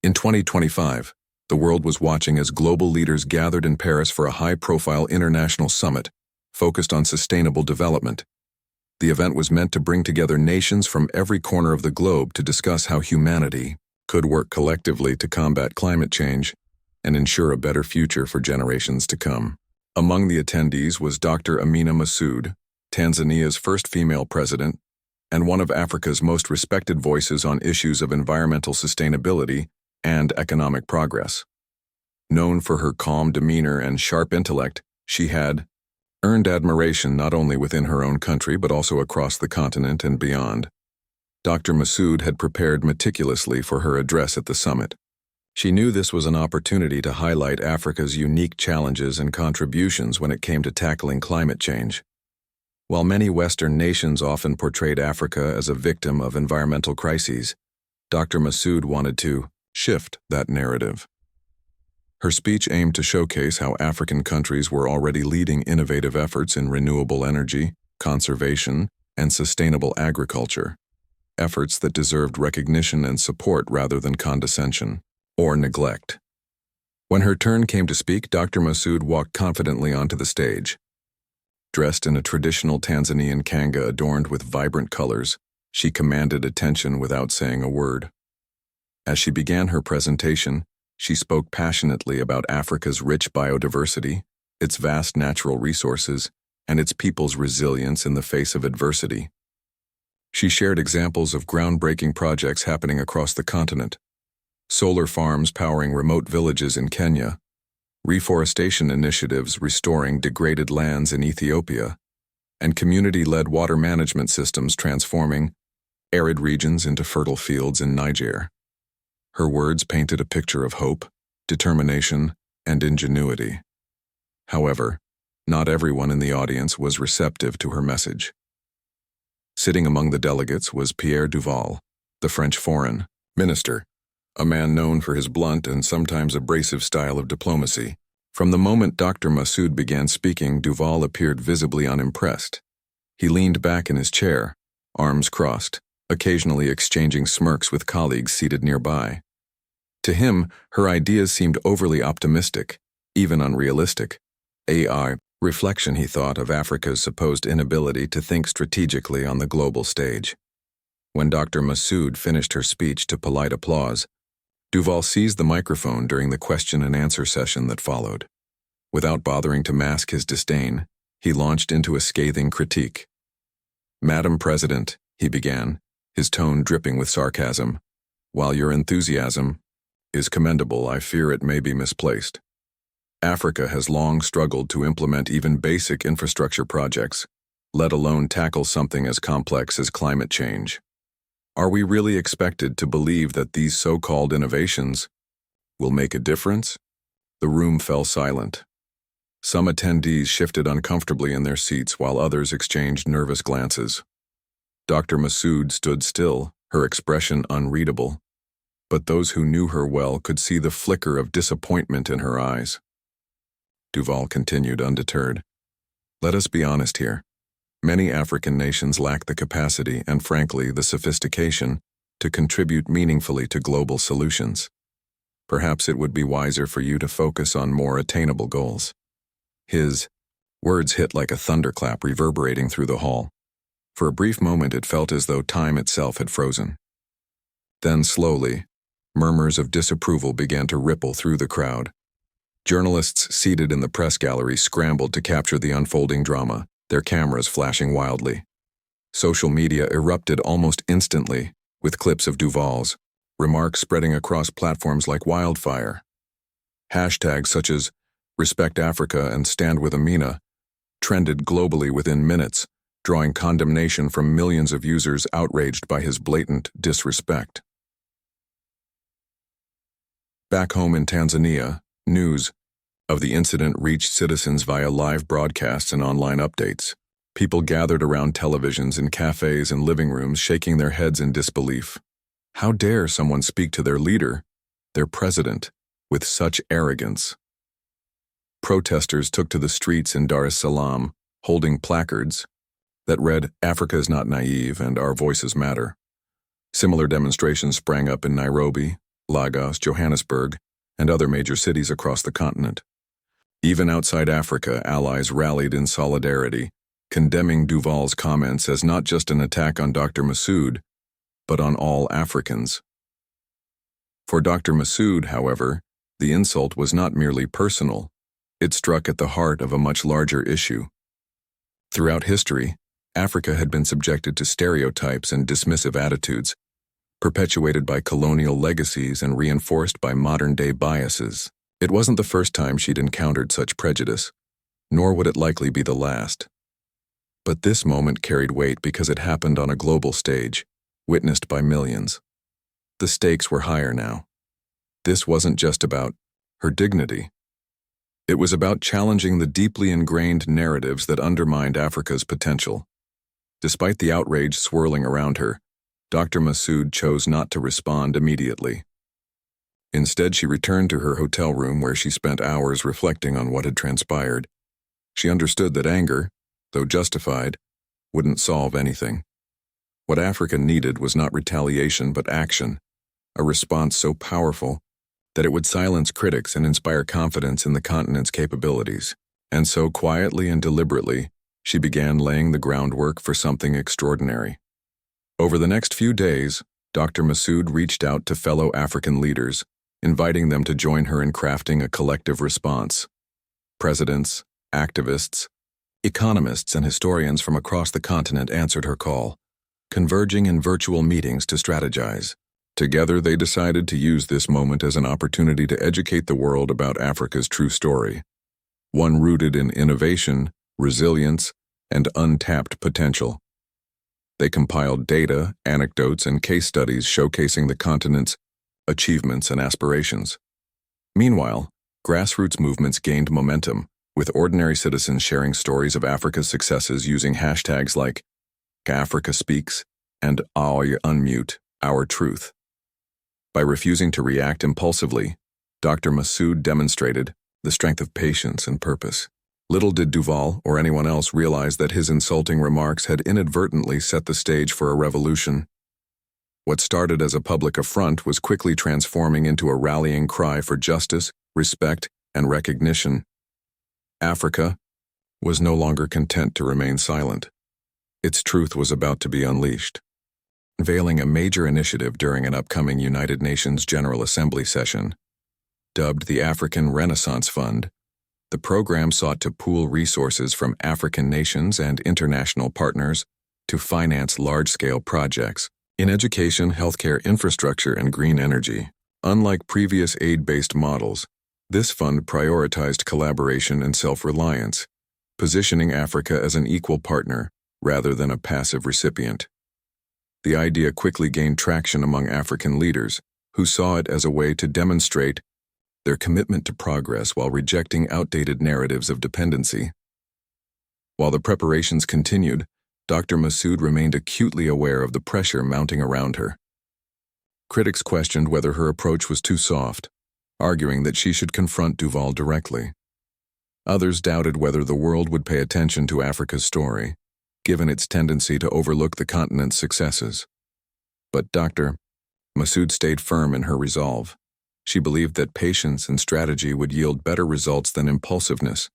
In 2025, the world was watching as global leaders gathered in Paris for a high-profile international summit focused on sustainable development. The event was meant to bring together nations from every corner of the globe to discuss how humanity could work collectively to combat climate change and ensure a better future for generations to come. Among the attendees was Dr. Amina Massoud, Tanzania's first female president, and one of Africa's most respected voices on issues of environmental sustainability and economic progress. Known for her calm demeanor and sharp intellect, she had earned admiration not only within her own country but also across the continent and beyond. Dr. Massoud had prepared meticulously for her address at the summit. She knew this was an opportunity to highlight Africa's unique challenges and contributions when it came to tackling climate change. While many Western nations often portrayed Africa as a victim of environmental crises, Dr. Massoud wanted to shift that narrative. Her speech aimed to showcase how African countries were already leading innovative efforts in renewable energy, conservation, and sustainable agriculture, efforts that deserved recognition and support rather than condescension or neglect. When her turn came to speak, Dr. Massoud walked confidently onto the stage. Dressed in a traditional Tanzanian kanga adorned with vibrant colors, she commanded attention without saying a word. As she began her presentation, she spoke passionately about Africa's rich biodiversity, its vast natural resources, and its people's resilience in the face of adversity. She shared examples of groundbreaking projects happening across the continent: solar farms powering remote villages in Kenya, reforestation initiatives restoring degraded lands in Ethiopia, and community-led water management systems transforming arid regions into fertile fields in Niger. Her words painted a picture of hope, determination, and ingenuity. However, not everyone in the audience was receptive to her message. Sitting among the delegates was Pierre Duval, the French foreign minister, a man known for his blunt and sometimes abrasive style of diplomacy. From the moment Dr. Massoud began speaking, Duval appeared visibly unimpressed. He leaned back in his chair, arms crossed, occasionally exchanging smirks with colleagues seated nearby. To him, her ideas seemed overly optimistic, even unrealistic. A reflection, he thought, of Africa's supposed inability to think strategically on the global stage. When Dr. Massoud finished her speech to polite applause, Duval seized the microphone during the question and answer session that followed. Without bothering to mask his disdain, he launched into a scathing critique. "Madam President," he began, his tone dripping with sarcasm, "while your enthusiasm is commendable, I fear it may be misplaced. Africa has long struggled to implement even basic infrastructure projects, let alone tackle something as complex as climate change. Are we really expected to believe that these so-called innovations will make a difference?" The room fell silent. Some attendees shifted uncomfortably in their seats while others exchanged nervous glances. Dr. Massoud stood still, her expression unreadable, but those who knew her well could see the flicker of disappointment in her eyes. Duval continued undeterred. "Let us be honest here. Many African nations lack the capacity and, frankly, the sophistication to contribute meaningfully to global solutions. Perhaps it would be wiser for you to focus on more attainable goals." His words hit like a thunderclap reverberating through the hall. For a brief moment it felt as though time itself had frozen. Then slowly, murmurs of disapproval began to ripple through the crowd. Journalists seated in the press gallery scrambled to capture the unfolding drama, their cameras flashing wildly. Social media erupted almost instantly, with clips of Duval's remarks spreading across platforms like wildfire. Hashtags such as "Respect Africa" and "Stand with Amina" trended globally within minutes, drawing condemnation from millions of users outraged by his blatant disrespect. Back home in Tanzania, news of the incident reached citizens via live broadcasts and online updates. People gathered around televisions in cafes and living rooms, shaking their heads in disbelief. How dare someone speak to their leader, their president, with such arrogance? Protesters took to the streets in Dar es Salaam, holding placards that read, "Africa is not naive and our voices matter." Similar demonstrations sprang up in Nairobi, Lagos, Johannesburg, and other major cities across the continent. Even outside Africa, allies rallied in solidarity, condemning Duval's comments as not just an attack on Dr. Massoud, but on all Africans. For Dr. Massoud, however, the insult was not merely personal. It struck at the heart of a much larger issue. Throughout history, Africa had been subjected to stereotypes and dismissive attitudes, perpetuated by colonial legacies and reinforced by modern-day biases. It wasn't the first time she'd encountered such prejudice, nor would it likely be the last. But this moment carried weight because it happened on a global stage, witnessed by millions. The stakes were higher now. This wasn't just about her dignity. It was about challenging the deeply ingrained narratives that undermined Africa's potential. Despite the outrage swirling around her, Dr. Massoud chose not to respond immediately. Instead, she returned to her hotel room where she spent hours reflecting on what had transpired. She understood that anger, though justified, wouldn't solve anything. What Africa needed was not retaliation but action, a response so powerful that it would silence critics and inspire confidence in the continent's capabilities. And so quietly and deliberately, she began laying the groundwork for something extraordinary. Over the next few days, Dr. Massoud reached out to fellow African leaders, inviting them to join her in crafting a collective response. Presidents, activists, economists, and historians from across the continent answered her call, converging in virtual meetings to strategize. Together, they decided to use this moment as an opportunity to educate the world about Africa's true story, one rooted in innovation, resilience, and untapped potential. They compiled data, anecdotes, and case studies showcasing the continent's achievements and aspirations. Meanwhile, grassroots movements gained momentum, with ordinary citizens sharing stories of Africa's successes using hashtags like Africa Speaks and Unmute Our Truth. By refusing to react impulsively, Dr. Massoud demonstrated the strength of patience and purpose. Little did Duval or anyone else realize that his insulting remarks had inadvertently set the stage for a revolution. What started as a public affront was quickly transforming into a rallying cry for justice, respect, and recognition. Africa was no longer content to remain silent. Its truth was about to be unleashed. Unveiling a major initiative during an upcoming United Nations General Assembly session, dubbed the African Renaissance Fund, the program sought to pool resources from African nations and international partners to finance large-scale projects in education, healthcare infrastructure, and green energy. Unlike previous aid-based models, this fund prioritized collaboration and self-reliance, positioning Africa as an equal partner rather than a passive recipient. The idea quickly gained traction among African leaders, who saw it as a way to demonstrate their commitment to progress while rejecting outdated narratives of dependency. While the preparations continued, Dr. Massoud remained acutely aware of the pressure mounting around her. Critics questioned whether her approach was too soft, arguing that she should confront Duval directly. Others doubted whether the world would pay attention to Africa's story, given its tendency to overlook the continent's successes. But Dr. Massoud stayed firm in her resolve. She believed that patience and strategy would yield better results than impulsiveness.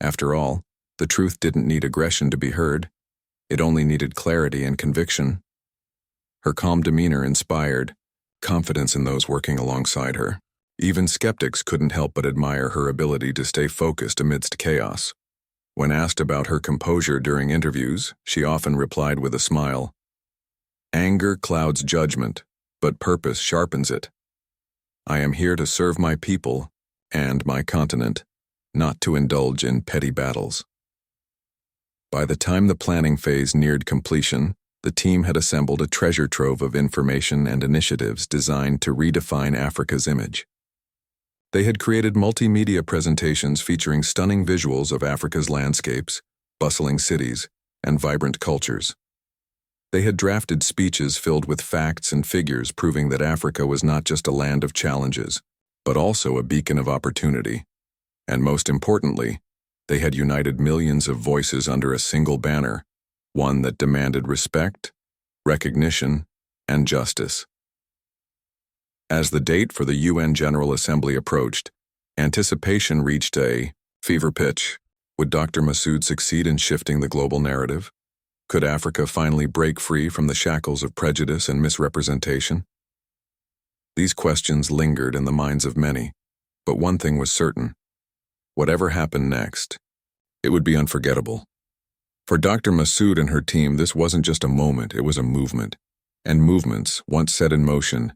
After all, the truth didn't need aggression to be heard. It only needed clarity and conviction. Her calm demeanor inspired confidence in those working alongside her. Even skeptics couldn't help but admire her ability to stay focused amidst chaos. When asked about her composure during interviews, she often replied with a smile, "Anger clouds judgment, but purpose sharpens it. I am here to serve my people and my continent, not to indulge in petty battles." By the time the planning phase neared completion, the team had assembled a treasure trove of information and initiatives designed to redefine Africa's image. They had created multimedia presentations featuring stunning visuals of Africa's landscapes, bustling cities, and vibrant cultures. They had drafted speeches filled with facts and figures proving that Africa was not just a land of challenges, but also a beacon of opportunity. And most importantly, they had united millions of voices under a single banner, one that demanded respect, recognition, and justice. As the date for the UN General Assembly approached, anticipation reached a fever pitch. Would Dr. Massoud succeed in shifting the global narrative? Could Africa finally break free from the shackles of prejudice and misrepresentation? These questions lingered in the minds of many, but one thing was certain. Whatever happened next, it would be unforgettable. For Dr. Massoud and her team, this wasn't just a moment, it was a movement. And movements, once set in motion,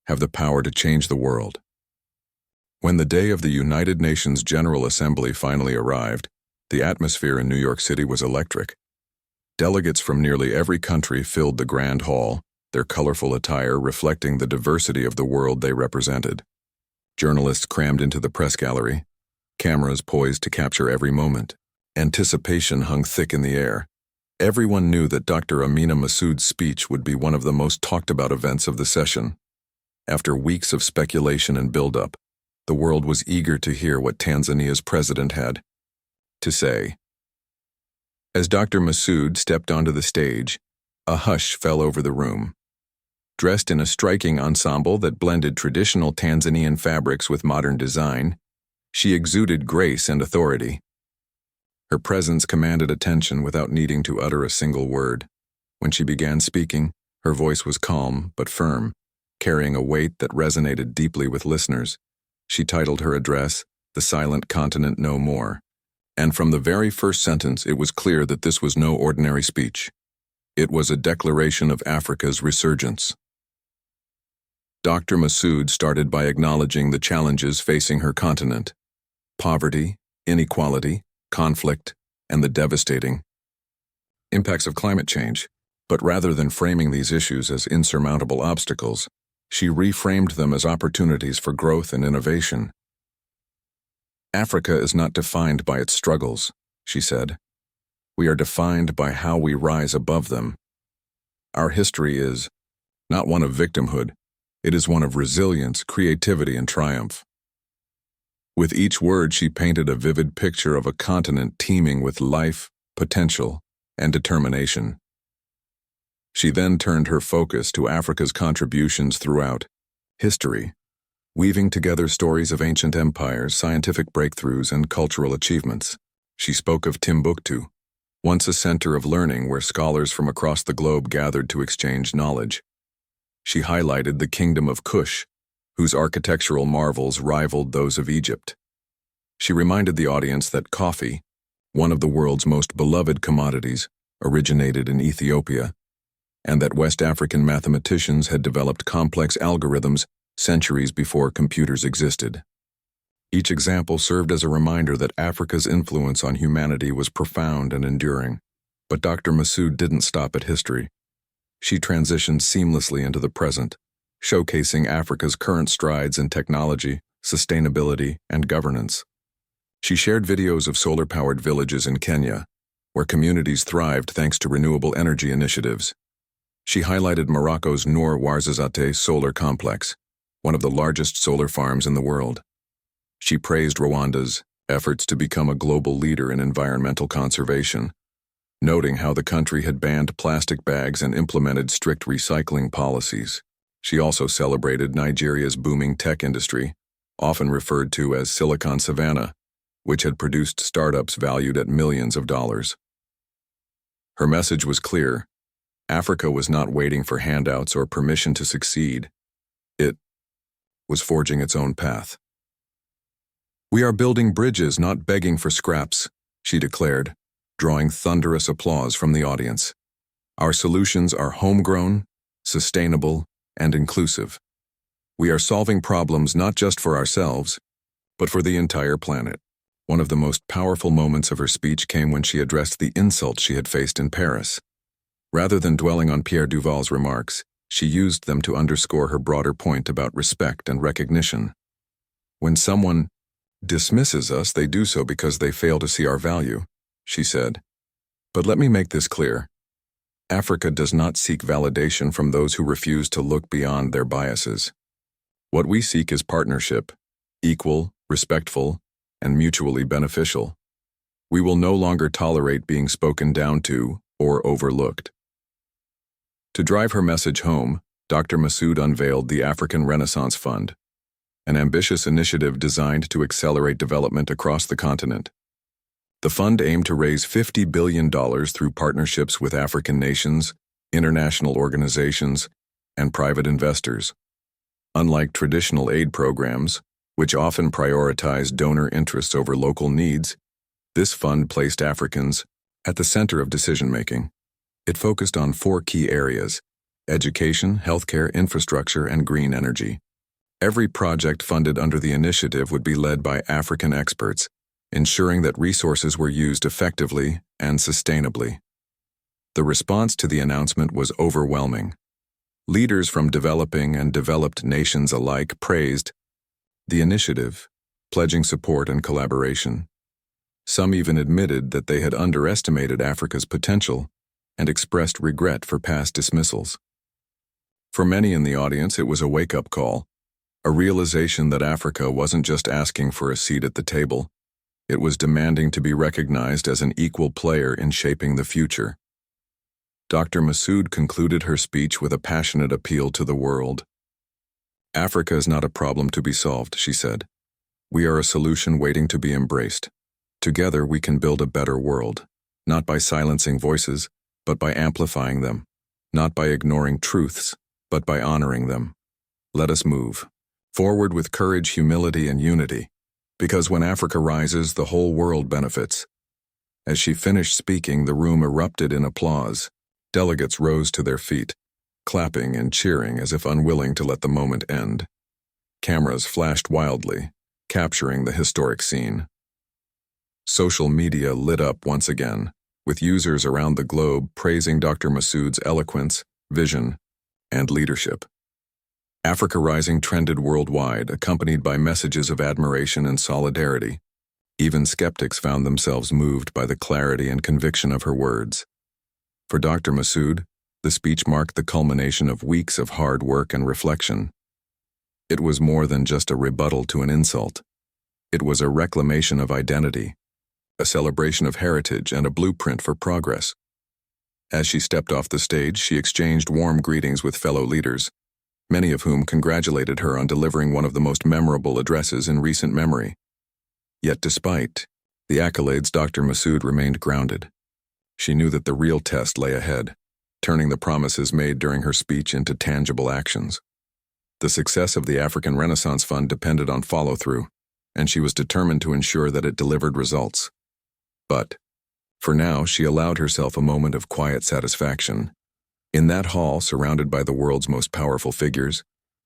have the power to change the world. When the day of the United Nations General Assembly finally arrived, the atmosphere in New York City was electric. Delegates from nearly every country filled the Grand Hall, their colorful attire reflecting the diversity of the world they represented. Journalists crammed into the press gallery, cameras poised to capture every moment. Anticipation hung thick in the air. Everyone knew that Dr. Amina Massoud's speech would be one of the most talked-about events of the session. After weeks of speculation and build-up, the world was eager to hear what Tanzania's president had to say. As Dr. Massoud stepped onto the stage, a hush fell over the room. Dressed in a striking ensemble that blended traditional Tanzanian fabrics with modern design, she exuded grace and authority. Her presence commanded attention without needing to utter a single word. When she began speaking, her voice was calm but firm, carrying a weight that resonated deeply with listeners. She titled her address, "The Silent Continent No More." And from the very first sentence, it was clear that this was no ordinary speech. It was a declaration of Africa's resurgence. Dr. Massoud started by acknowledging the challenges facing her continent: poverty, inequality, conflict, and the devastating impacts of climate change. But rather than framing these issues as insurmountable obstacles, she reframed them as opportunities for growth and innovation. Africa is not defined by its struggles, she said. We are defined by how we rise above them. Our history is not one of victimhood, it is one of resilience, creativity, and triumph. With each word, she painted a vivid picture of a continent teeming with life, potential, and determination. She then turned her focus to Africa's contributions throughout history, weaving together stories of ancient empires, scientific breakthroughs, and cultural achievements. She spoke of Timbuktu, once a center of learning where scholars from across the globe gathered to exchange knowledge. She highlighted the Kingdom of Kush, whose architectural marvels rivaled those of Egypt. She reminded the audience that coffee, one of the world's most beloved commodities, originated in Ethiopia, and that West African mathematicians had developed complex algorithms centuries before computers existed. Each example served as a reminder that Africa's influence on humanity was profound and enduring. But Dr. Massoud didn't stop at history. She transitioned seamlessly into the present, showcasing Africa's current strides in technology, sustainability, and governance. She shared videos of solar-powered villages in Kenya, where communities thrived thanks to renewable energy initiatives. She highlighted Morocco's Noor Ouarzazate solar complex, one of the largest solar farms in the world. She praised Rwanda's efforts to become a global leader in environmental conservation, noting how the country had banned plastic bags and implemented strict recycling policies. She also celebrated Nigeria's booming tech industry, often referred to as Silicon Savannah, which had produced startups valued at millions of dollars. Her message was clear: Africa was not waiting for handouts or permission to succeed. It was forging its own path. "We are building bridges, not begging for scraps," she declared, drawing thunderous applause from the audience. "Our solutions are homegrown, sustainable, and inclusive. We are solving problems not just for ourselves, but for the entire planet." One of the most powerful moments of her speech came when she addressed the insults she had faced in Paris. Rather than dwelling on Pierre Duval's remarks, she used them to underscore her broader point about respect and recognition. "When someone dismisses us, they do so because they fail to see our value," she said. "But let me make this clear. Africa does not seek validation from those who refuse to look beyond their biases. What we seek is partnership, equal, respectful, and mutually beneficial. We will no longer tolerate being spoken down to or overlooked." To drive her message home, Dr. Massoud unveiled the African Renaissance Fund, an ambitious initiative designed to accelerate development across the continent. The fund aimed to raise $50 billion through partnerships with African nations, international organizations, and private investors. Unlike traditional aid programs, which often prioritize donor interests over local needs, this fund placed Africans at the center of decision-making. It focused on 4 key areas: education, healthcare, infrastructure, and green energy. Every project funded under the initiative would be led by African experts, ensuring that resources were used effectively and sustainably. The response to the announcement was overwhelming. Leaders from developing and developed nations alike praised the initiative, pledging support and collaboration. Some even admitted that they had underestimated Africa's potential and expressed regret for past dismissals. For many in the audience, it was a wake-up call, a realization that Africa wasn't just asking for a seat at the table, it was demanding to be recognized as an equal player in shaping the future. Dr. Massoud concluded her speech with a passionate appeal to the world. "Africa is not a problem to be solved," she said. "We are a solution waiting to be embraced. Together we can build a better world, not by silencing voices, but by amplifying them, not by ignoring truths, but by honoring them. Let us move forward with courage, humility, and unity, because when Africa rises, the whole world benefits." As she finished speaking, the room erupted in applause. Delegates rose to their feet, clapping and cheering as if unwilling to let the moment end. Cameras flashed wildly, capturing the historic scene. Social media lit up once again, with users around the globe praising Dr. Massoud's eloquence, vision, and leadership. Africa Rising trended worldwide, accompanied by messages of admiration and solidarity. Even skeptics found themselves moved by the clarity and conviction of her words. For Dr. Massoud, the speech marked the culmination of weeks of hard work and reflection. It was more than just a rebuttal to an insult. It was a reclamation of identity, a celebration of heritage, and a blueprint for progress. As she stepped off the stage, she exchanged warm greetings with fellow leaders, many of whom congratulated her on delivering one of the most memorable addresses in recent memory. Yet despite the accolades, Dr. Massoud remained grounded. She knew that the real test lay ahead, turning the promises made during her speech into tangible actions. The success of the African Renaissance Fund depended on follow-through, and she was determined to ensure that it delivered results. But, for now, she allowed herself a moment of quiet satisfaction. In that hall, surrounded by the world's most powerful figures,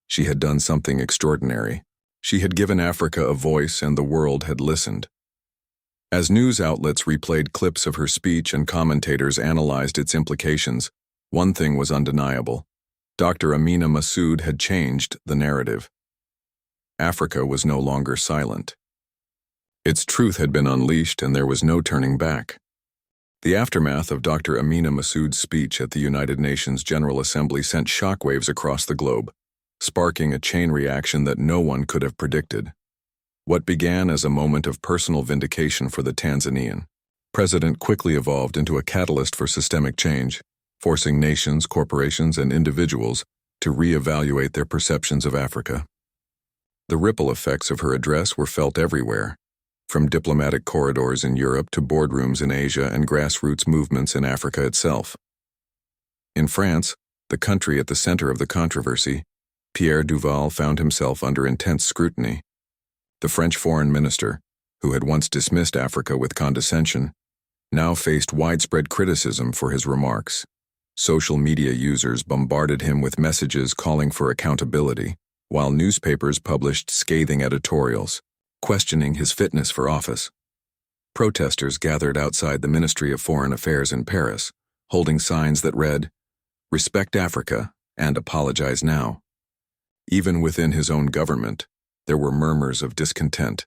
she had done something extraordinary. She had given Africa a voice, and the world had listened. As news outlets replayed clips of her speech and commentators analyzed its implications, one thing was undeniable. Dr. Amina Massoud had changed the narrative. Africa was no longer silent. Its truth had been unleashed, and there was no turning back. The aftermath of Dr. Amina Massoud's speech at the United Nations General Assembly sent shockwaves across the globe, sparking a chain reaction that no one could have predicted. What began as a moment of personal vindication for the Tanzanian president quickly evolved into a catalyst for systemic change, forcing nations, corporations, and individuals to reevaluate their perceptions of Africa. The ripple effects of her address were felt everywhere, from diplomatic corridors in Europe to boardrooms in Asia and grassroots movements in Africa itself. In France, the country at the center of the controversy, Pierre Duval found himself under intense scrutiny. The French foreign minister, who had once dismissed Africa with condescension, now faced widespread criticism for his remarks. Social media users bombarded him with messages calling for accountability, while newspapers published scathing editorials, questioning his fitness for office. Protesters gathered outside the Ministry of Foreign Affairs in Paris, holding signs that read, "Respect Africa and apologize now." Even within his own government, there were murmurs of discontent,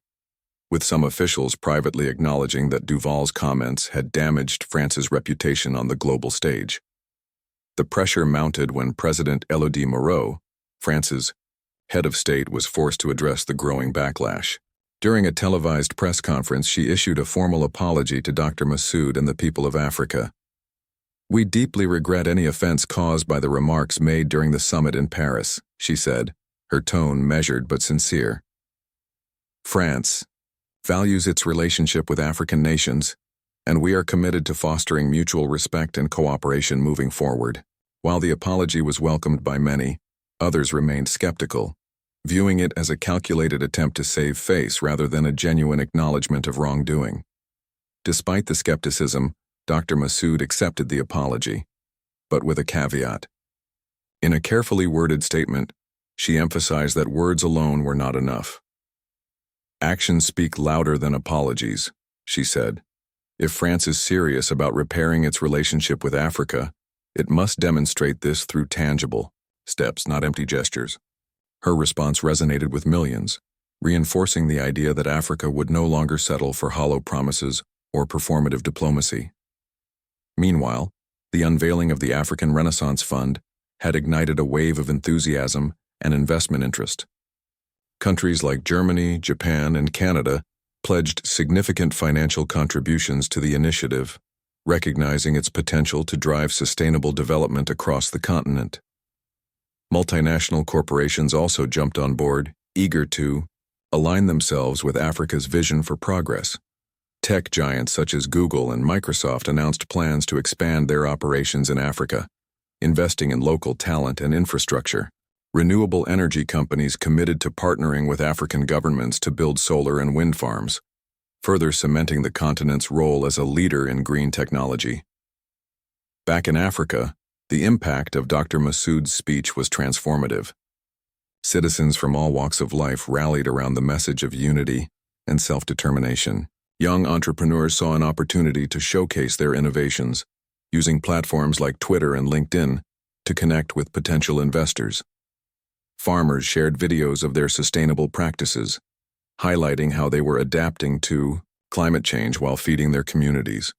with some officials privately acknowledging that Duval's comments had damaged France's reputation on the global stage. The pressure mounted when President Élodie Moreau, France's head of state, was forced to address the growing backlash. During a televised press conference, she issued a formal apology to Dr. Massoud and the people of Africa. "We deeply regret any offense caused by the remarks made during the summit in Paris," she said, her tone measured but sincere. France values its relationship with African nations, and we are committed to fostering mutual respect and cooperation moving forward. While the apology was welcomed by many, others remained skeptical, viewing it as a calculated attempt to save face rather than a genuine acknowledgement of wrongdoing. Despite the skepticism, Dr. Massoud accepted the apology, but with a caveat. In a carefully worded statement, she emphasized that words alone were not enough. "Actions speak louder than apologies," she said. "If France is serious about repairing its relationship with Africa, it must demonstrate this through tangible steps, not empty gestures." Her response resonated with millions, reinforcing the idea that Africa would no longer settle for hollow promises or performative diplomacy. Meanwhile, the unveiling of the African Renaissance Fund had ignited a wave of enthusiasm and investment interest. Countries like Germany, Japan, and Canada pledged significant financial contributions to the initiative, recognizing its potential to drive sustainable development across the continent. Multinational corporations also jumped on board, eager to align themselves with Africa's vision for progress. Tech giants such as Google and Microsoft announced plans to expand their operations in Africa, investing in local talent and infrastructure. Renewable energy companies committed to partnering with African governments to build solar and wind farms, further cementing the continent's role as a leader in green technology. Back in Africa, the impact of Dr. Massoud's speech was transformative. Citizens from all walks of life rallied around the message of unity and self-determination. Young entrepreneurs saw an opportunity to showcase their innovations, using platforms like Twitter and LinkedIn to connect with potential investors. Farmers shared videos of their sustainable practices, highlighting how they were adapting to climate change while feeding their communities.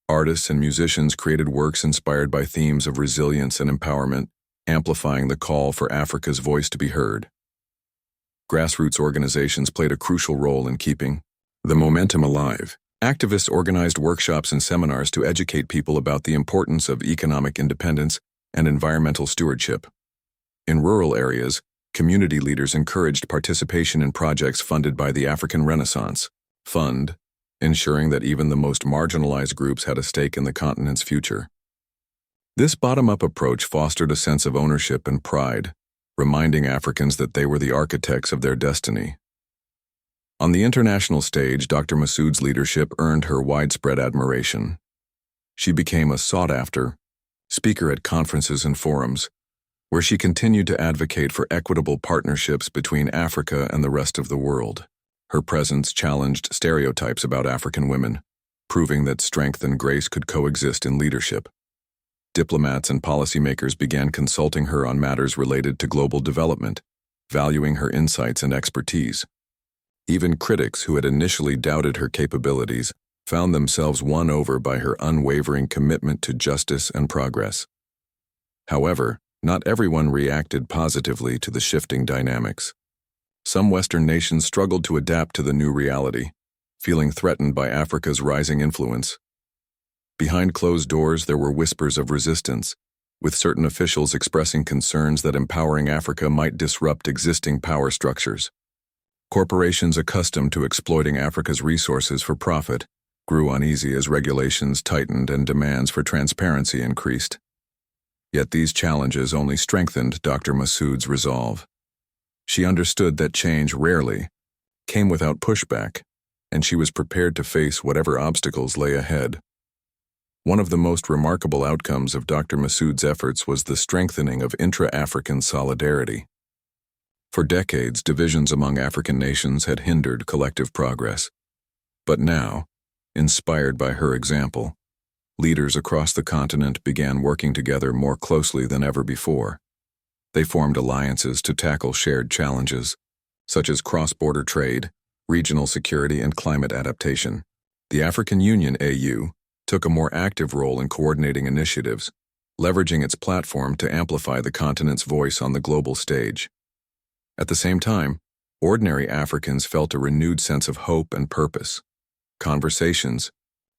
Artists and musicians created works inspired by themes of resilience and empowerment, amplifying the call for Africa's voice to be heard. Grassroots organizations played a crucial role in keeping the momentum alive. Activists organized workshops and seminars to educate people about the importance of economic independence and environmental stewardship. In rural areas, community leaders encouraged participation in projects funded by the African Renaissance Fund, ensuring that even the most marginalized groups had a stake in the continent's future. This bottom-up approach fostered a sense of ownership and pride, reminding Africans that they were the architects of their destiny. On the international stage, Dr. Massoud's leadership earned her widespread admiration. She became a sought-after speaker at conferences and forums, where she continued to advocate for equitable partnerships between Africa and the rest of the world. Her presence challenged stereotypes about African women, proving that strength and grace could coexist in leadership. Diplomats and policymakers began consulting her on matters related to global development, valuing her insights and expertise. Even critics who had initially doubted her capabilities found themselves won over by her unwavering commitment to justice and progress. However, not everyone reacted positively to the shifting dynamics. Some Western nations struggled to adapt to the new reality, feeling threatened by Africa's rising influence. Behind closed doors, there were whispers of resistance, with certain officials expressing concerns that empowering Africa might disrupt existing power structures. Corporations accustomed to exploiting Africa's resources for profit grew uneasy as regulations tightened and demands for transparency increased. Yet these challenges only strengthened Dr. Massoud's resolve. She understood that change rarely came without pushback, and she was prepared to face whatever obstacles lay ahead. One of the most remarkable outcomes of Dr. Massoud's efforts was the strengthening of intra-African solidarity. For decades, divisions among African nations had hindered collective progress. But now, inspired by her example, leaders across the continent began working together more closely than ever before. They formed alliances to tackle shared challenges, such as cross-border trade, regional security, and climate adaptation. The African Union (AU) took a more active role in coordinating initiatives, leveraging its platform to amplify the continent's voice on the global stage. At the same time, ordinary Africans felt a renewed sense of hope and purpose. Conversations,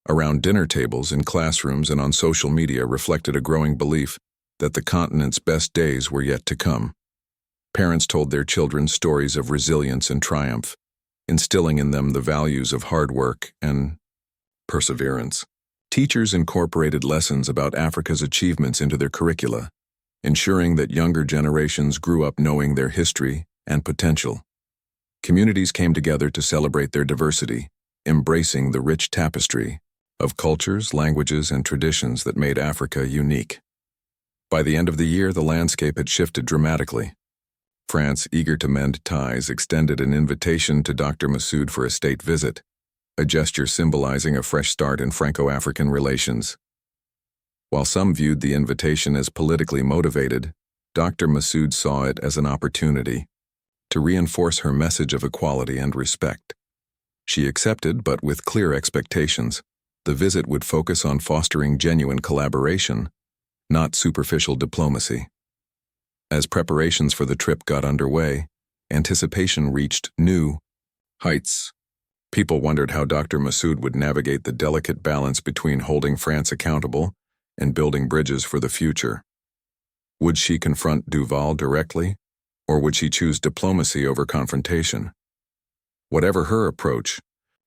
around dinner tables, in classrooms, and on social media reflected a growing belief that the continent's best days were yet to come. Parents told their children stories of resilience and triumph, instilling in them the values of hard work and perseverance. Teachers incorporated lessons about Africa's achievements into their curricula, ensuring that younger generations grew up knowing their history and potential. Communities came together to celebrate their diversity, embracing the rich tapestry of cultures, languages, and traditions that made Africa unique. By the end of the year, the landscape had shifted dramatically. France, eager to mend ties, extended an invitation to Dr. Massoud for a state visit, a gesture symbolizing a fresh start in Franco-African relations. While some viewed the invitation as politically motivated, Dr. Massoud saw it as an opportunity to reinforce her message of equality and respect. She accepted, but with clear expectations. The visit would focus on fostering genuine collaboration, not superficial diplomacy. As preparations for the trip got underway, anticipation reached new heights. People wondered how Dr. Massoud would navigate the delicate balance between holding France accountable and building bridges for the future. Would she confront Duval directly, or would she choose diplomacy over confrontation? Whatever her approach,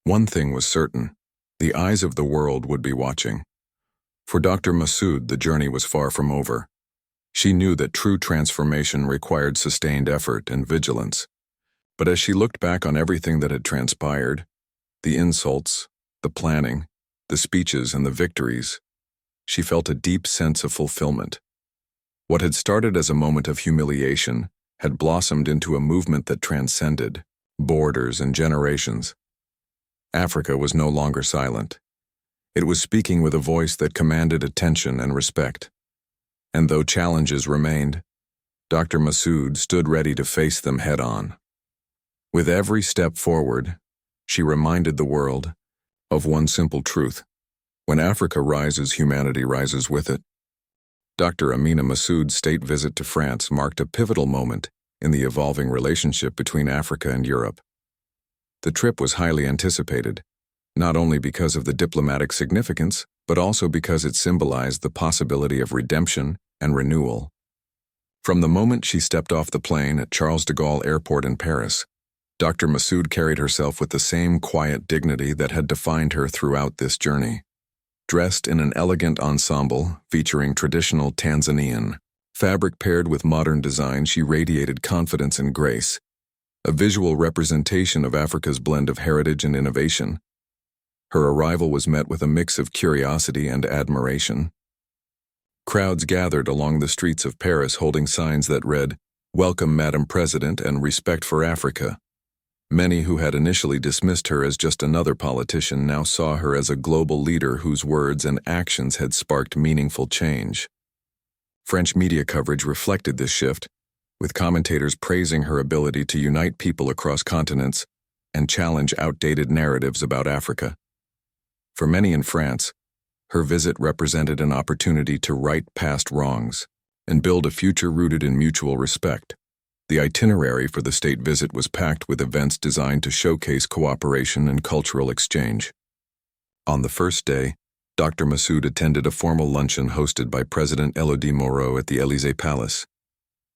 one thing was certain: the eyes of the world would be watching. For Dr. Massoud, the journey was far from over. She knew that true transformation required sustained effort and vigilance. But as she looked back on everything that had transpired, the insults, the planning, the speeches, and the victories, she felt a deep sense of fulfillment. What had started as a moment of humiliation had blossomed into a movement that transcended borders and generations. Africa was no longer silent. It was speaking with a voice that commanded attention and respect. And though challenges remained, Dr. Massoud stood ready to face them head-on. With every step forward, she reminded the world of one simple truth: when Africa rises, humanity rises with it. Dr. Amina Massoud's state visit to France marked a pivotal moment in the evolving relationship between Africa and Europe. The trip was highly anticipated, not only because of the diplomatic significance, but also because it symbolized the possibility of redemption and renewal. From the moment she stepped off the plane at Charles de Gaulle Airport in Paris, Dr. Massoud carried herself with the same quiet dignity that had defined her throughout this journey. Dressed in an elegant ensemble featuring traditional Tanzanian fabric paired with modern design, she radiated confidence and grace, a visual representation of Africa's blend of heritage and innovation. Her arrival was met with a mix of curiosity and admiration. Crowds gathered along the streets of Paris holding signs that read, "Welcome, Madam President," and "Respect for Africa." Many who had initially dismissed her as just another politician now saw her as a global leader whose words and actions had sparked meaningful change. French media coverage reflected this shift, with commentators praising her ability to unite people across continents and challenge outdated narratives about Africa. For many in France, her visit represented an opportunity to right past wrongs and build a future rooted in mutual respect. The itinerary for the state visit was packed with events designed to showcase cooperation and cultural exchange. On the first day, Dr. Massoud attended a formal luncheon hosted by President Elodie Moreau at the Élysée Palace.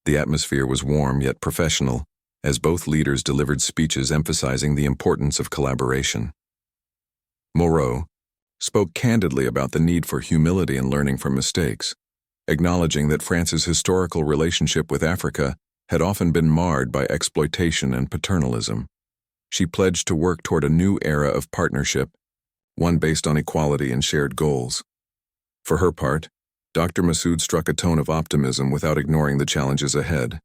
The atmosphere was warm yet professional, as both leaders delivered speeches emphasizing the importance of collaboration. Moreau spoke candidly about the need for humility and learning from mistakes, acknowledging that France's historical relationship with Africa had often been marred by exploitation and paternalism. She pledged to work toward a new era of partnership, one based on equality and shared goals. For her part, Dr. Massoud struck a tone of optimism without ignoring the challenges ahead.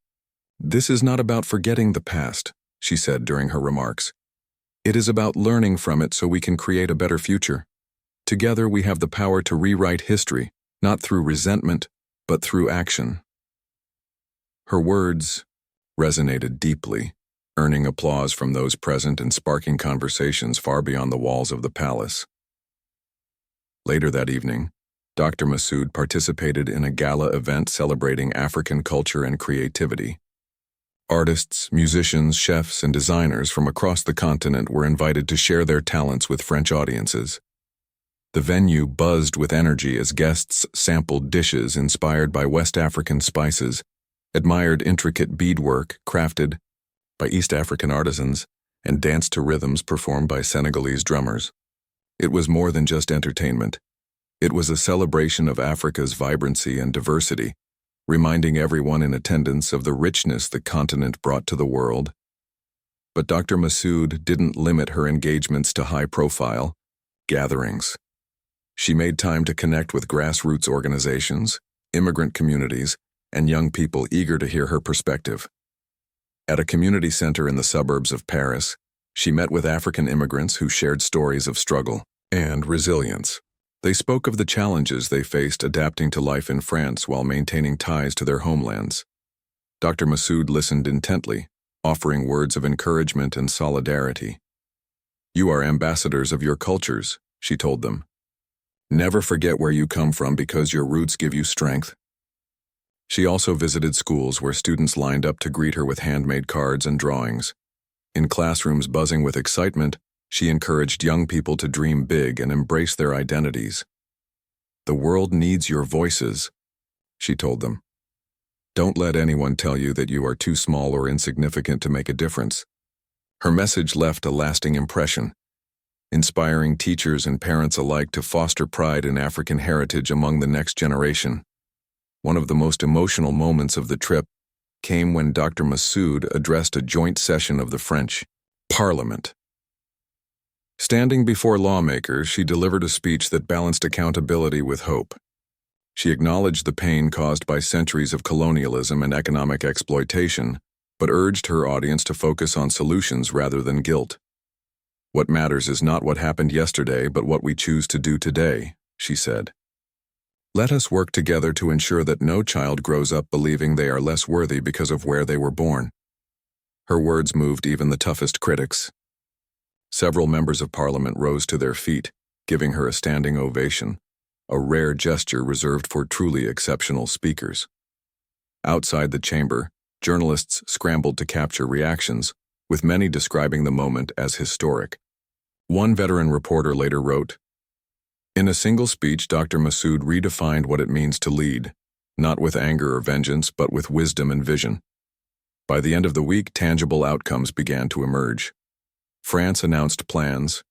"This is not about forgetting the past," she said during her remarks. "It is about learning from it so we can create a better future. Together we have the power to rewrite history, not through resentment, but through action." Her words resonated deeply, earning applause from those present and sparking conversations far beyond the walls of the palace. Later that evening, Dr. Massoud participated in a gala event celebrating African culture and creativity. Artists, musicians, chefs, and designers from across the continent were invited to share their talents with French audiences. The venue buzzed with energy as guests sampled dishes inspired by West African spices, admired intricate beadwork crafted by East African artisans, and danced to rhythms performed by Senegalese drummers. It was more than just entertainment. It was a celebration of Africa's vibrancy and diversity, reminding everyone in attendance of the richness the continent brought to the world. But Dr. Massoud didn't limit her engagements to high-profile gatherings. She made time to connect with grassroots organizations, immigrant communities, and young people eager to hear her perspective. At a community center in the suburbs of Paris, she met with African immigrants who shared stories of struggle and resilience. They spoke of the challenges they faced adapting to life in France while maintaining ties to their homelands. Dr. Massoud listened intently, offering words of encouragement and solidarity. "You are ambassadors of your cultures," she told them. "Never forget where you come from because your roots give you strength." She also visited schools where students lined up to greet her with handmade cards and drawings. In classrooms buzzing with excitement, she encouraged young people to dream big and embrace their identities. "The world needs your voices," she told them. "Don't let anyone tell you that you are too small or insignificant to make a difference." Her message left a lasting impression, inspiring teachers and parents alike to foster pride in African heritage among the next generation. One of the most emotional moments of the trip came when Dr. Massoud addressed a joint session of the French Parliament. Standing before lawmakers, she delivered a speech that balanced accountability with hope. She acknowledged the pain caused by centuries of colonialism and economic exploitation, but urged her audience to focus on solutions rather than guilt. "What matters is not what happened yesterday, but what we choose to do today," she said. "Let us work together to ensure that no child grows up believing they are less worthy because of where they were born." Her words moved even the toughest critics. Several members of Parliament rose to their feet, giving her a standing ovation, a rare gesture reserved for truly exceptional speakers. Outside the chamber, journalists scrambled to capture reactions, with many describing the moment as historic. One veteran reporter later wrote, "In a single speech, Dr. Massoud redefined what it means to lead, not with anger or vengeance, but with wisdom and vision." By the end of the week, tangible outcomes began to emerge. France announced plans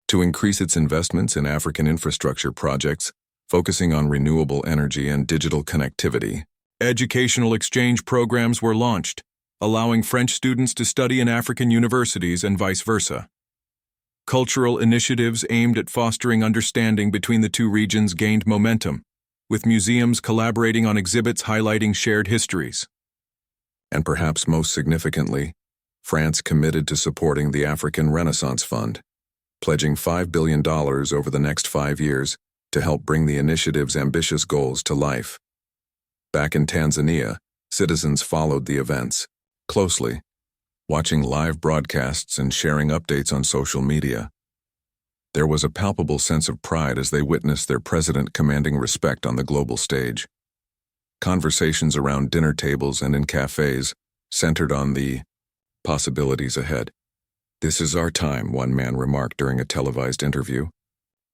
to increase its investments in African infrastructure projects, focusing on renewable energy and digital connectivity. Educational exchange programs were launched, allowing French students to study in African universities and vice versa. Cultural initiatives aimed at fostering understanding between the two regions gained momentum, with museums collaborating on exhibits highlighting shared histories. And perhaps most significantly, France committed to supporting the African Renaissance Fund, pledging $5 billion over the next 5 years to help bring the initiative's ambitious goals to life. Back in Tanzania, citizens followed the events closely, watching live broadcasts and sharing updates on social media. There was a palpable sense of pride as they witnessed their president commanding respect on the global stage. Conversations around dinner tables and in cafes centered on the possibilities ahead. "This is our time," one man remarked during a televised interview.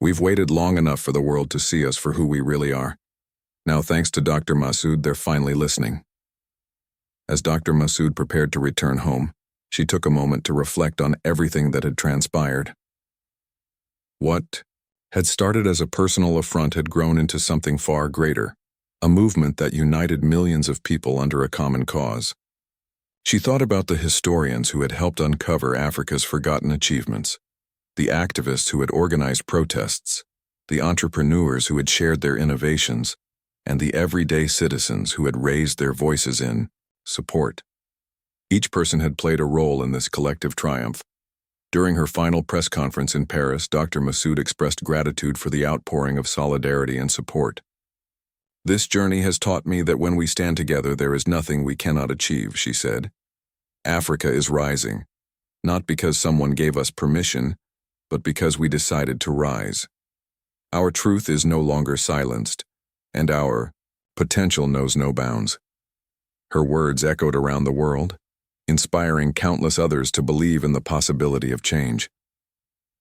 "We've waited long enough for the world to see us for who we really are. Now, thanks to Dr. Massoud, they're finally listening." As Dr. Massoud prepared to return home, she took a moment to reflect on everything that had transpired. What had started as a personal affront had grown into something far greater, a movement that united millions of people under a common cause. She thought about the historians who had helped uncover Africa's forgotten achievements, the activists who had organized protests, the entrepreneurs who had shared their innovations, and the everyday citizens who had raised their voices in support. Each person had played a role in this collective triumph. During her final press conference in Paris, Dr. Massoud expressed gratitude for the outpouring of solidarity and support. "This journey has taught me that when we stand together, there is nothing we cannot achieve," she said. "Africa is rising, not because someone gave us permission, but because we decided to rise. Our truth is no longer silenced, and our potential knows no bounds." Her words echoed around the world, inspiring countless others to believe in the possibility of change.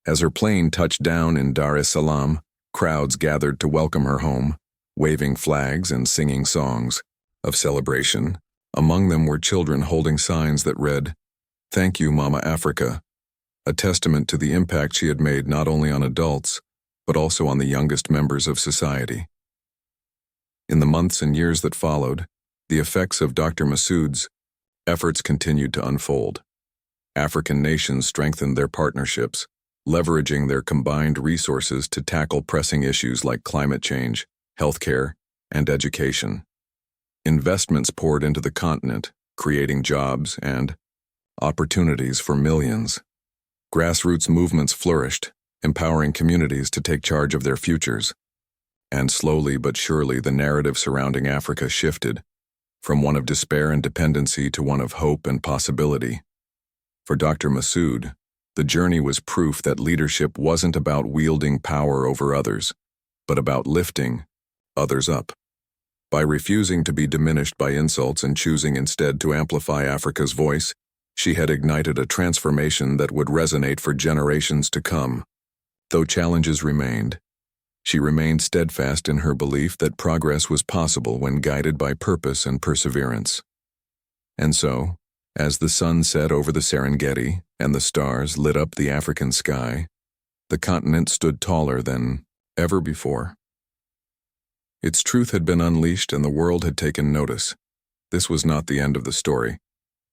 As her plane touched down in Dar es Salaam, Crowds gathered to welcome her home, waving flags and singing songs of celebration. Among them were children holding signs that read, "Thank you, Mama Africa," a testament to the impact she had made not only on adults, but also on the youngest members of society. In the months and years that followed, the effects of Dr. Massoud's efforts continued to unfold. African nations strengthened their partnerships, leveraging their combined resources to tackle pressing issues like climate change, healthcare, and education. Investments poured into the continent, creating jobs and opportunities for millions. Grassroots movements flourished, empowering communities to take charge of their futures. And slowly but surely the narrative surrounding Africa shifted, from one of despair and dependency to one of hope and possibility. For Dr. Massoud, the journey was proof that leadership wasn't about wielding power over others, but about lifting others up. By refusing to be diminished by insults and choosing instead to amplify Africa's voice, she had ignited a transformation that would resonate for generations to come. Though challenges remained, she remained steadfast in her belief that progress was possible when guided by purpose and perseverance. And so, as the sun set over the Serengeti and the stars lit up the African sky, the continent stood taller than ever before. Its truth had been unleashed and the world had taken notice. This was not the end of the story.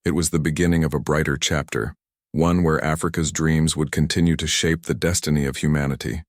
It was the beginning of a brighter chapter, one where Africa's dreams would continue to shape the destiny of humanity.